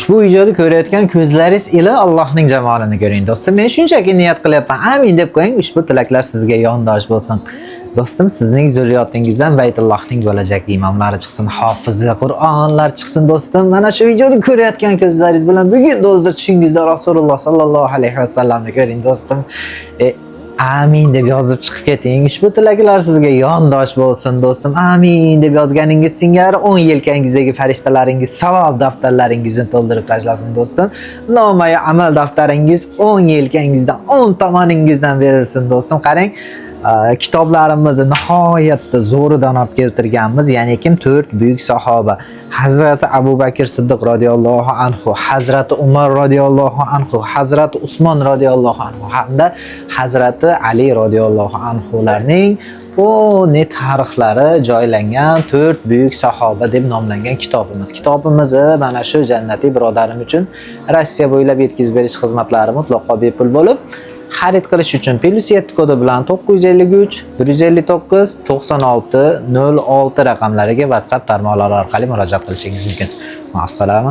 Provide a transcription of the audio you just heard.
Ushbu videoni ko'rayotgan ko'zlaringiz ila Allohning jamolini ko'ring do'stim. Men shunchaki niyat qilyapman. Amin deb qo'ying, ushbu tilaklar sizga yondosh bo'lsin. Do'stim, sizning zurriyotingizdan Baytullohning bo'lajak imomlari chiqsin, hofizi Qur'onlar chiqsin do'stim. Mana shu videoni ko'rayotgan ko'zlaringiz bilan bugun do'stlar tushingizda Rasululloh sallallohu alayhi vasallamni ko'ring do'stim. Amin deb yozib chiqib keting. Ushbu tilaklar sizga yondosh bo'lsin do'stim. Amin deb yozganingiz singari 10 yelkangizdagi farishtalaringiz savob daftarlaringizni to'ldirib tashlasin do'stim. Nomai amal daftaringiz 10 yelkangizdan 10 tomoningizdan berilsin do'stim. Qarang, kitoblarimizni nihoyatda zo'ridan olib keltirganmiz. Ya'ni kim? 4 buyuk sahoba. Hazrati Abu Bakr Siddiq radhiyallohu anhu, Hazrati Umar radhiyallohu anhu, Hazrati Usmon radhiyallohu anhu hamda Hazrati Ali radhiyallohu anhularning tarixlari joylangan 4 buyuk sahoba deb nomlangan kitobimiz. Kitobimizni mana shu jannatiy birodarim uchun Rossiya bo'ylab yetkazib berish xizmatlari mutlaqo bepul bo'lib, xarid qilish uchun +7 kodi bilan 953 159 96 06 raqamlariga WhatsApp tarmoqlari orqali murojaat qilishingiz mumkin. Assalom.